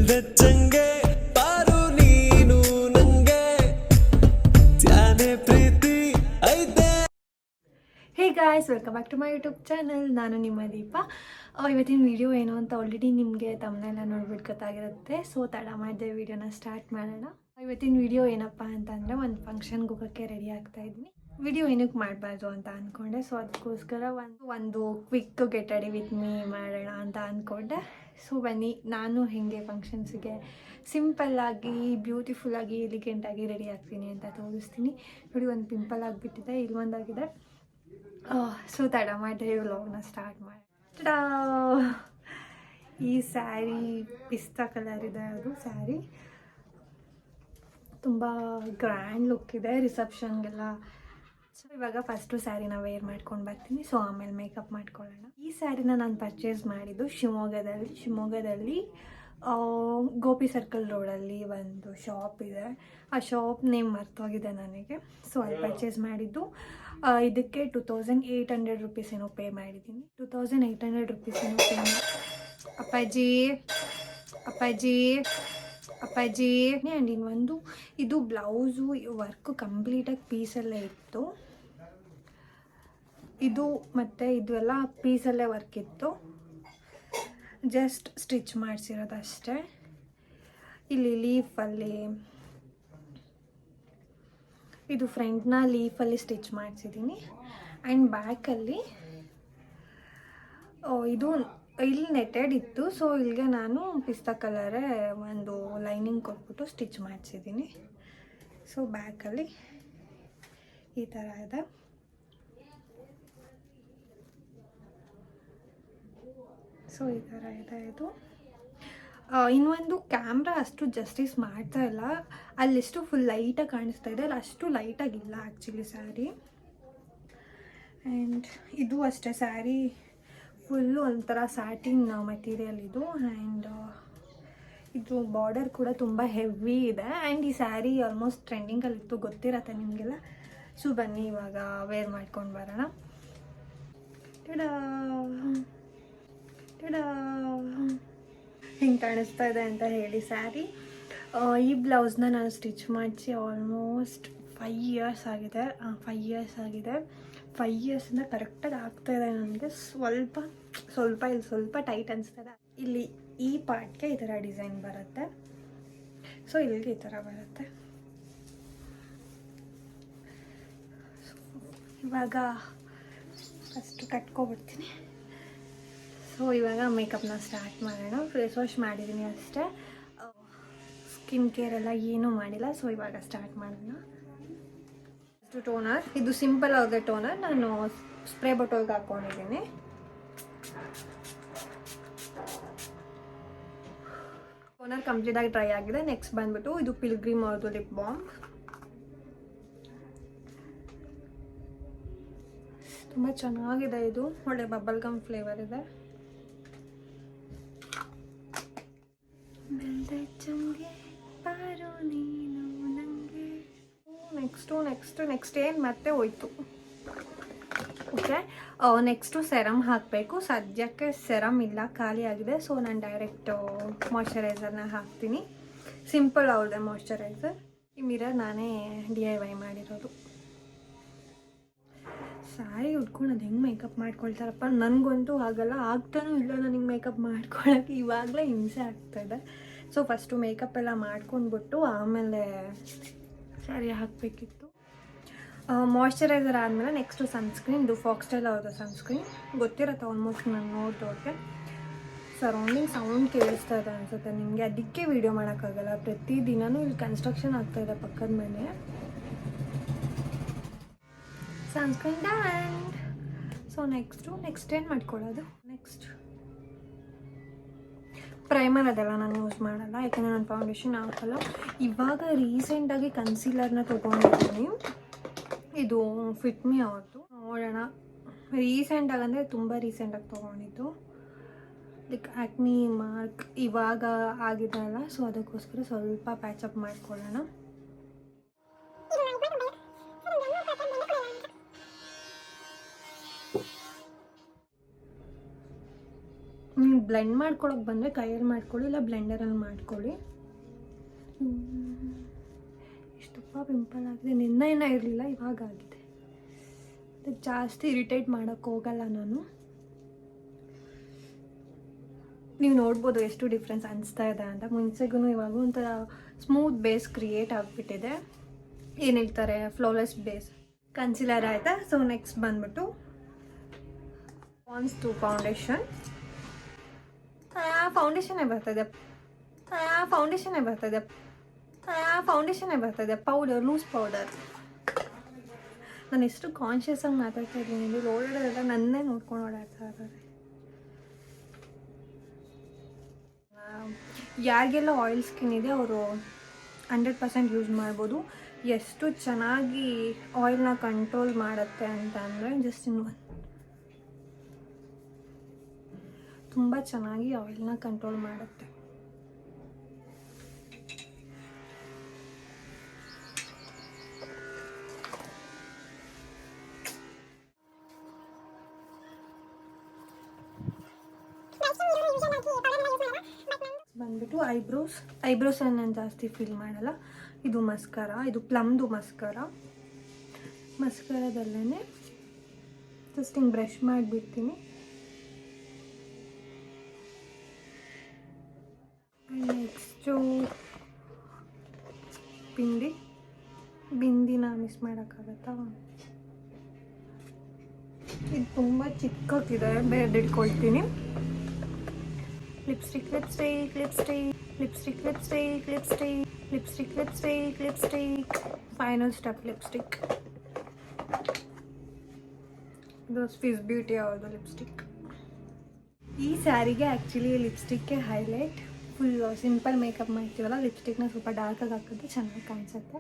ಬೆಚ್ಚಂಗೆ ಪಾರು ನೀನು ನಂಗೆ ತ್ಯಾನೆ ಪ್ರೀತಿ ಐತೆ. Hey guys, welcome back to my YouTube channel. ನಾನು ನಿಮ್ಮ ದೀಪ. ಇವತ್ತಿನ ವಿಡಿಯೋ ಏನು ಅಂತ ಆಲ್ರೆಡಿ ನಿಮಗೆ ತಮ್ಮನೆಲ್ಲ ನೋಡ್ಬಿಟ್ಟು ಗೊತ್ತಾಗಿರುತ್ತೆ. ಸೊ ತಡ ಮಾಡಿದೆ ವಿಡಿಯೋನ ಸ್ಟಾರ್ಟ್ ಮಾಡೋಣ. ಇವತ್ತಿನ ವಿಡಿಯೋ ಏನಪ್ಪ ಅಂತಂದರೆ ಒಂದು ಫಂಕ್ಷನ್ಗೆ ಹೋಗೋಕ್ಕೆ ರೆಡಿ ಆಗ್ತಾ ಇದ್ದೀನಿ. ವಿಡಿಯೋ ಏನಕ್ಕೆ ಮಾಡಬಾರ್ದು ಅಂತ ಅಂದ್ಕೊಂಡೆ. ಸೊ ಅದಕ್ಕೋಸ್ಕರ ಒಂದು quick get ready with me ಮಾಡೋಣ ಅಂತ ಅಂದ್ಕೊಂಡೆ. ಸೊ ಬನ್ನಿ, ನಾನು ಹೇಗೆ ಫಂಕ್ಷನ್ಸಿಗೆ ಸಿಂಪಲ್ಲಾಗಿ ಬ್ಯೂಟಿಫುಲ್ಲಾಗಿ ಎಲಿಗೆಂಟಾಗಿ ರೆಡಿ ಆಗ್ತೀನಿ ಅಂತ ತೋರಿಸ್ತೀನಿ. ನೋಡಿ, ಒಂದು ಪಿಂಪಲ್ ಆಗಿಬಿಟ್ಟಿದೆ, ಇಲ್ಲೊಂದಾಗಿದೆ. ಸೊ ತಡ ಮಾಡಿದೆ ವ್ಲಾಗ್ನ ಸ್ಟಾರ್ಟ್ ಮಾಡಿ. ಈ ಸ್ಯಾರಿ ಪಿಸ್ತಾ ಕಲರ್ ಇದೆ. ಅದು ಸ್ಯಾರಿ ತುಂಬ ಗ್ರ್ಯಾಂಡ್ ಲುಕ್ ಇದೆ ರಿಸೆಪ್ಷನ್ಗೆಲ್ಲ. ಸೊ ಇವಾಗ ಫಸ್ಟು ಸ್ಯಾರಿನ ವೇರ್ ಮಾಡ್ಕೊಂಡು ಬರ್ತೀನಿ. ಸೊ ಆಮೇಲೆ ಮೇಕಪ್ ಮಾಡ್ಕೊಳ್ಳೋಣ. ಈ ಸ್ಯಾರಿನ ನಾನು ಪರ್ಚೇಸ್ ಮಾಡಿದ್ದು ಶಿವಮೊಗ್ಗದಲ್ಲಿ ಗೋಪಿ ಸರ್ಕಲ್ ರೋಡಲ್ಲಿ ಒಂದು ಶಾಪ್ ಇದೆ. ಆ ಶಾಪ್ ನೇಮ್ ಮರ್ತೋಗಿದೆ ನನಗೆ. ಸೊ ಅಲ್ಲಿ ಪರ್ಚೇಸ್ ಮಾಡಿದ್ದು. ಇದಕ್ಕೆ 2800 ರುಪೀಸ್ ಏನೋ ಪೇ ಮಾಡಿದ್ದೀನಿ. 2800 ರುಪೀಸ್ ಏನೋ ಪೇ ಮಾಡಿ. ಅಪ್ಪಾಜಿ ಆ್ಯಂಡ್ ಇನ್ನೊಂದು ಇದು ಬ್ಲೌಸು ವರ್ಕು ಕಂಪ್ಲೀಟಾಗಿ ಪೀಸಲ್ಲೇ ಇತ್ತು. ಇದು ಮತ್ತು ಇದೆಲ್ಲ ಪೀಸಲ್ಲೇ ವರ್ಕ್ ಇತ್ತು, ಜಸ್ಟ್ ಸ್ಟಿಚ್ ಮಾಡಿಸಿರೋದಷ್ಟೇ. ಇಲ್ಲಿ ಲೀಫಲ್ಲಿ ಇದು ಫ್ರಂಟ್ನ ಲೀಫಲ್ಲಿ ಸ್ಟಿಚ್ ಮಾಡಿಸಿದ್ದೀನಿ. ಆ್ಯಂಡ್ ಬ್ಯಾಕಲ್ಲಿ ಇದು ಇಲ್ಲಿ ನೆಟೆಡ್ ಇತ್ತು. ಸೊ ಇಲ್ಲಿಗೆ ನಾನು ಪಿಸ್ತಾ ಕಲರೇ ಒಂದು ಲೈನಿಂಗ್ ಕೊಟ್ಬಿಟ್ಟು ಸ್ಟಿಚ್ ಮಾಡಿಸಿದ್ದೀನಿ. ಸೊ ಬ್ಯಾಕಲ್ಲಿ ಈ ಥರ ಇದೆ. ಸೊ ಈ ಥರ ಇದೆ ಇದು. ಇನ್ನೊಂದು ಕ್ಯಾಮ್ರಾ ಅಷ್ಟು ಜಸ್ಟಿಸ್ ಮಾಡ್ತಾ ಇಲ್ಲ. ಅಲ್ಲಿಷ್ಟು ಫುಲ್ ಲೈಟಾಗಿ ಕಾಣಿಸ್ತಾ ಇದೆ, ಅಲ್ಲಿ ಅಷ್ಟು ಲೈಟಾಗಿಲ್ಲ ಆ್ಯಕ್ಚುಲಿ ಸ್ಯಾರಿ. ಆ್ಯಂಡ್ ಇದು ಅಷ್ಟೇ, ಸ್ಯಾರಿ ಫುಲ್ಲು ಒಂಥರ ಸ್ಯಾಟಿನ್ ಮೆಟೀರಿಯಲ್ ಇದು. ಆ್ಯಂಡ್ ಇದು ಬಾರ್ಡರ್ ಕೂಡ ತುಂಬ ಹೆವಿ ಇದೆ. ಆ್ಯಂಡ್ ಈ ಸ್ಯಾರಿ ಆಲ್ಮೋಸ್ಟ್ ಟ್ರೆಂಡಿಂಗಲ್ಲಿತ್ತು, ಗೊತ್ತಿರತ್ತೆ ನಿಮಗೆಲ್ಲ. ಸೊ ಬನ್ನಿ ಇವಾಗ ವೇರ್ ಮಾಡ್ಕೊಂಡು ಬರೋಣ. ಹಿಂಗೆ ಕಾಣಿಸ್ತಾ ಇದೆ ಅಂತ ಹೇಳಿ ಸ್ಯಾರಿ. ಈ ಬ್ಲೌಸ್ನ ನಾನು ಸ್ಟಿಚ್ ಮಾಡಿಸಿ ಆಲ್ಮೋಸ್ಟ್ 5 ಇಯರ್ಸ್ ಆಗಿದೆ. 5 ಇಯರ್ಸ್ ಆಗಿದೆ. 5 ಇಯರ್ಸಿಂದ ಕರೆಕ್ಟಾಗಿ ಆಗ್ತಾಯಿದೆ ನನಗೆ. ಸ್ವಲ್ಪ ಟೈಟ್ ಅನಿಸ್ತದೆ. ಇಲ್ಲಿ ಈ ಪಾರ್ಟ್ಗೆ ಈ ಥರ ಡಿಸೈನ್ ಬರುತ್ತೆ. ಸೊ ಇಲ್ಲಿಗೆ ಈ ಥರ ಬರುತ್ತೆ. ಇವಾಗ ಫಸ್ಟು ಕಟ್ಕೊಬಿಡ್ತೀನಿ. ಸೊ ಇವಾಗ ಮೇಕಪ್ನ ಸ್ಟಾರ್ಟ್ ಮಾಡೋಣ. ಫೇಸ್ ವಾಶ್ ಮಾಡಿದ್ದೀನಿ ಅಷ್ಟೇ, ಸ್ಕಿನ್ ಕೇರ್ ಎಲ್ಲ ಏನೂ ಮಾಡಿಲ್ಲ. ಸೊ ಇವಾಗ ಸ್ಟಾರ್ಟ್ ಮಾಡೋಣ. ಫಸ್ಟು ಟೋನರ್, ಇದು ಸಿಂಪಲ್ ಆದ ಟೋನರ್, ನಾನು ಸ್ಪ್ರೇ ಬಾಟಲ್ಗೆ ಹಾಕ್ಕೊಂಡಿದ್ದೀನಿ. ಟೋನರ್ ಕಂಪ್ಲೀಟಾಗಿ ಡ್ರೈ ಆಗಿದೆ. ನೆಕ್ಸ್ಟ್ ಬಂದ್ಬಿಟ್ಟು ಇದು ಪಿಲ್ಗ್ರಿಮ್ ಅವ್ರದ್ದು ಲಿಪ್ ಬಾಮ್. ತುಂಬ ಚೆನ್ನಾಗಿದೆ ಇದು, ಒಳ್ಳೆ ಬಬಲ್ ಗಮ್ ಫ್ಲೇವರ್ ಇದೆ. ನೆಕ್ಸ್ಟ್ ಏನು ಮತ್ತೆ ಹೋಯ್ತು. ಓಕೆ, ನೆಕ್ಸ್ಟು ಸೆರಮ್ ಹಾಕಬೇಕು. ಸದ್ಯಕ್ಕೆ ಸೆರಮ್ ಇಲ್ಲ, ಖಾಲಿ ಆಗಿದೆ. ಸೊ ನಾನು ಡೈರೆಕ್ಟ್ ಮಾಯ್ಶ್ಚರೈಸರ್ನ ಹಾಕ್ತೀನಿ. ಸಿಂಪಲ್ ಅವ್ರದ್ದೆ ಮಾಯ್ಶ್ಚರೈಸರ್. ಈ ಮಿರರ್ ನಾನೇ DIY ಮಾಡಿರೋದು. ಸ್ಯಾರಿ ಉಟ್ಕೊಂಡು ಅದು ಹೆಂಗೆ ಮೇಕಪ್ ಮಾಡ್ಕೊಳ್ತಾರಪ್ಪ, ನನಗಂತೂ ಆಗಲ್ಲ, ಆಗ್ತಾನೂ ಇಲ್ಲ ನನಗೆ ಮೇಕಪ್ ಮಾಡ್ಕೊಳ್ಳೋಕ್ಕೆ. ಇವಾಗಲೇ ಹಿಂಸೆ ಆಗ್ತಾಯಿದೆ. ಸೊ ಫಸ್ಟು ಮೇಕಪ್ ಎಲ್ಲ ಮಾಡ್ಕೊಂಡ್ಬಿಟ್ಟು ಆಮೇಲೆ ಸ್ಯಾರಿ ಹಾಕಬೇಕಿತ್ತು. ಮಾಯ್ಶ್ಚರೈಸರ್ ಆದಮೇಲೆ ನೆಕ್ಸ್ಟು ಸನ್ಸ್ಕ್ರೀನ್. ಇದು ಫಾಕ್ಸ್ಟೈಲ್ ಅವ್ರದ್ದು ಸನ್ಸ್ಕ್ರೀನ್, ಗೊತ್ತಿರುತ್ತೆ ಆಲ್ಮೋಸ್ಟ್ ನಾನು ನೋಡಿದವ್ರಿಗೆ. ಸರೌಂಡಿಂಗ್ ಸೌಂಡ್ ಕೇಳಿಸ್ತಾ ಇದೆ ಅನಿಸುತ್ತೆ ನಿಮಗೆ, ಅದಕ್ಕೆ ವೀಡಿಯೋ ಮಾಡೋಕ್ಕಾಗಲ್ಲ. ಪ್ರತಿದಿನವೂ ಇಲ್ಲಿ ಕನ್ಸ್ಟ್ರಕ್ಷನ್ ಆಗ್ತಾಯಿದೆ ಪಕ್ಕದ ಮನೆ. ಸನ್ಸ್ಕ್ರೀನ್ ಆ್ಯಂಡ್ ಸೊ ನೆಕ್ಸ್ಟ್ ಏನು ಮಾಡ್ಕೊಳ್ಳೋದು. ನೆಕ್ಸ್ಟ್ ಪ್ರೈಮರ್ ಅದೆಲ್ಲ ನಾನು ಯೂಸ್ ಮಾಡಲ್ಲ, ಯಾಕೆಂದರೆ ನಾನು ಫೌಂಡೇಶನ್ ಹಾಕಲ್ಲ. ಇವಾಗ ರೀಸೆಂಟಾಗಿ ಕನ್ಸೀಲರ್ನ ತೊಗೊಂಡಿದ್ದೀನಿ. ಇದು ಫಿಟ್ ಮೀ ಅವ್ರದ್ದು. ನೋಡೋಣ, ರೀಸೆಂಟಾಗಿ ಅಂದರೆ ತುಂಬ ರೀಸೆಂಟಾಗಿ ತೊಗೊಂಡಿದ್ದು. ಲೈಕ್ ಆ್ಯಕ್ನಿ ಮಾರ್ಕ್ ಇವಾಗ ಆಗಿದೆ ಅಲ್ಲ, ಸೊ ಅದಕ್ಕೋಸ್ಕರ ಸ್ವಲ್ಪ ಪ್ಯಾಚಪ್ ಮಾಡ್ಕೊಳ್ಳೋಣ. ಬ್ಲೆಂಡ್ ಮಾಡ್ಕೊಳಕ್ಕೆ ಬಂದರೆ ಕೈಯಲ್ಲಿ ಮಾಡ್ಕೊಳ್ಳಿ, ಇಲ್ಲ ಬ್ಲೆಂಡರಲ್ಲಿ ಮಾಡ್ಕೊಳ್ಳಿ. ಇಷ್ಟು ಪಿಂಪಲ್ ಆಗಿದೆ, ನಿನ್ನೆ ಇರಲಿಲ್ಲ, ಇವಾಗ ಆಗಿದೆ. ಅದಕ್ಕೆ ಜಾಸ್ತಿ ಇರಿಟೇಟ್ ಮಾಡೋಕ್ಕೆ ಹೋಗಲ್ಲ ನಾನು. ನೀವು ನೋಡ್ಬೋದು ಎಷ್ಟು ಡಿಫ್ರೆನ್ಸ್ ಅನಿಸ್ತಾ ಇದೆ ಅಂತ. ಮುಂಚೆಗೂ ಇವಾಗ ಒಂಥರ ಸ್ಮೂತ್ ಬೇಸ್ ಕ್ರಿಯೇಟ್ ಆಗಿಬಿಟ್ಟಿದೆ. ಏನು ಹೇಳ್ತಾರೆ, ಫ್ಲೋಲೆಸ್ ಬೇಸ್. ಕನ್ಸಿಲರ್ ಆಯಿತಾ. ಸೊ ನೆಕ್ಸ್ಟ್ ಬಂದ್ಬಿಟ್ಟು ಪಾಂಡ್ಸ್ 2 ಫೌಂಡೇಶನ್. ಫೌಂಡೇಶನ್ನೇ ಬರ್ತಾಯಿದೆ ಪೌಡರ್, ಲೂಸ್ ಪೌಡರ್. ನಾನು ಎಷ್ಟು ಕಾನ್ಷಿಯಸ್ ಆಗಿ ಮಾತಾಡ್ತಾ ಇದ್ದೀನಿ, ನೀವು ಓಡಾಡೋದೆಲ್ಲ ನನ್ನೇ ನೋಡ್ಕೊಂಡು ಓಡಾಡ್ತಾ ಇದ್ದಾರೆ. ಯಾರಿಗೆಲ್ಲ ಆಯಿಲ್ ಸ್ಕಿನ್ ಇದೆ ಅವರು 100% ಯೂಸ್ ಮಾಡ್ಬೋದು. ಎಷ್ಟು ಚೆನ್ನಾಗಿ ಆಯಿಲ್ನ ಕಂಟ್ರೋಲ್ ಮಾಡುತ್ತೆ ಅಂತ ಅಂದರೆ, ಜಸ್ಟ್ ತುಂಬ ಚೆನ್ನಾಗಿ ಆಯಿಲ್ನ ಕಂಟ್ರೋಲ್ ಮಾಡುತ್ತೆ. ಬಂದ್ಬಿಟ್ಟು ಐಬ್ರೋಸ್ ನಾನು ಜಾಸ್ತಿ ಫೀಲ್ ಮಾಡಲ್ಲ. ಇದು ಮಸ್ಕರ, ಇದು ಪ್ಲಮ್ದು ಮಸ್ಕರದಲ್ಲೇ ಜಸ್ಟ್ ಹಿಂಗೆ ಬ್ರಷ್ ಮಾಡಿಬಿಡ್ತೀನಿ. ನೆಕ್ಸ್ಟು ಬಿಂದಿನ ಮಿಸ್ ಮಾಡೋಕ್ಕಾಗತ್ತಾ? ಇದು ತುಂಬ ಚಿಕ್ಕಕ್ಕಿದೆ, ಬೇರೆ ಇಟ್ಕೊಳ್ತೀನಿ. ಲಿಪ್ಸ್ಟಿಕ್. Final step lipstick. ಇದು ಸ್ವಿಸ್ ಬ್ಯೂಟಿ ಅವ್ರದ್ದು ಲಿಪ್ಸ್ಟಿಕ್. ಈ ಸ್ಯಾರಿಗೆ ಆ್ಯಕ್ಚುಲಿ ಲಿಪ್ಸ್ಟಿಕ್ಗೆ ಹೈಲೈಟ್. ಫುಲ್ ಸಿಂಪಲ್ ಮೇಕಪ್ ಮಾಡ್ತೀವಲ್ಲ, ಲಿಪ್ಸ್ಟಿಕ್ನ ಸ್ವಲ್ಪ ಡಾರ್ಕಾಗಿ ಹಾಕಿದ್ರೆ ಚೆನ್ನಾಗಿ ಕಾಣಿಸುತ್ತೆ.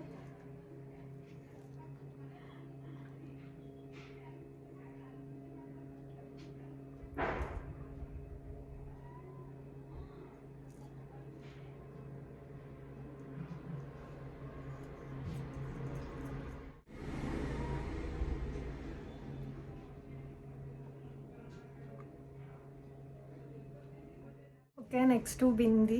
Okay, next bindi.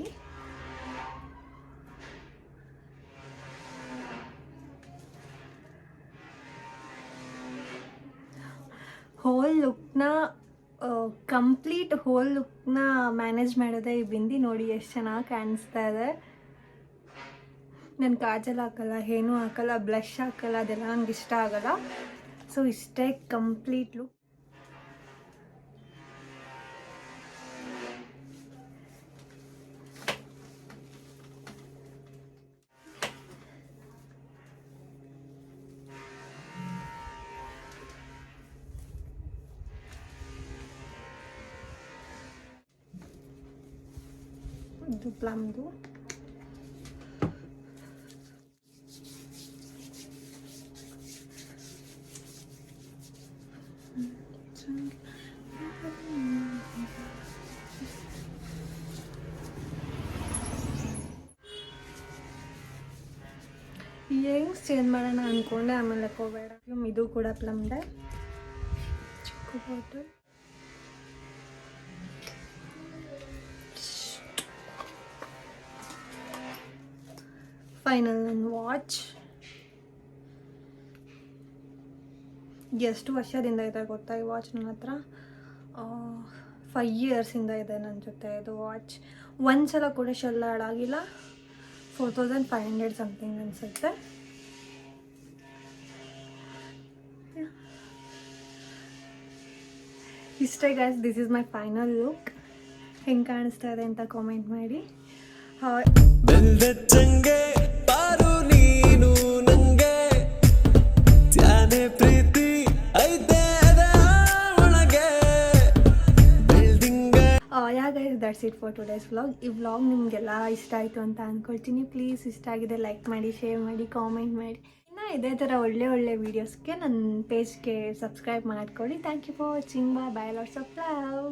Complete whole ಲುಕ್ನ ಮ್ಯಾನೇಜ್ ಮಾಡೋದೇ ಈ ಬಿಂದಿ. ನೋಡಿ ಎಷ್ಟು ಚೆನ್ನಾಗಿ ಕಾಣಿಸ್ತಾ ಇದೆ. ನಾನು ಕಾಜಲ್ ಹಾಕಲ್ಲ, ಏನೂ ಹಾಕಲ್ಲ, ಬ್ಲಷ್ ಹಾಕಲ್ಲ, ಅದೆಲ್ಲ ನನಗೆ ಇಷ್ಟ ಆಗಲ್ಲ. ಸೊ ಇಷ್ಟೇ ಕಂಪ್ಲೀಟ್ ಲುಕ್. ಇದು ಪ್ಲಮ್ದು. ಇಯರಿಂಗ್ಸ್ ಚೇಂಜ್ ಮಾಡೋಣ ಅಂದ್ಕೊಂಡೆ, ಆಮೇಲೆ ಹೋಗಬೇಡ. ಇದು ಕೂಡ ಪ್ಲಮ್ದೆ, ಚಿಕ್ಕ ಬಾಟಲ್. ಫೈನಲ್ ನನ್ನ ವಾಚ್. ಎಷ್ಟು ವರ್ಷದಿಂದ ಇದೆ ಗೊತ್ತಾ ಈ ವಾಚ್ ನನ್ನ ಹತ್ರ? 5 ಇಯರ್ಸಿಂದ ಇದೆ ನನ್ನ ಜೊತೆ ಇದು ವಾಚ್. ಒಂದ್ಸಲ ಕೂಡ ಶೆಲ್ ಹಾಳಾಗಿಲ್ಲ. 4500 ಸಮಥಿಂಗ್ ಅನಿಸುತ್ತೆ. ಇಷ್ಟೇ guys, this is my final look. ಹೆಂಗೆ ಕಾಣಿಸ್ತಾ ಇದೆ ಅಂತ ಕಾಮೆಂಟ್ ಮಾಡಿ. ಬೆಲ್ದಚ್ಚಂಗೆ ಪಾರು ನೀನು ನಂಗೆ ತ್ಯಾನೆ ಪ್ರೀತಿ ಐತೆ ಒಳಗೆ building. Yeah guys, that's it for today's vlog. ಈ ವ್ಲಾಗ್ ನಿಮಗೆಲ್ಲ ಇಷ್ಟ ಆಯಿತು ಅಂತ ಅಂದ್ಕೊಳ್ತೀನಿ. ಪ್ಲೀಸ್ ಇಷ್ಟ ಆಗಿದೆ ಲೈಕ್ ಮಾಡಿ, ಶೇರ್ ಮಾಡಿ, ಕಾಮೆಂಟ್ ಮಾಡಿ. ಇನ್ನು ಇದೇ ಥರ ಒಳ್ಳೆ ವೀಡಿಯೋಸ್ಗೆ ನನ್ನ ಪೇಜ್ಗೆ ಸಬ್ಸ್ಕ್ರೈಬ್ ಮಾಡ್ಕೊಳ್ಳಿ. Thank you for watching. Bye, lots of love.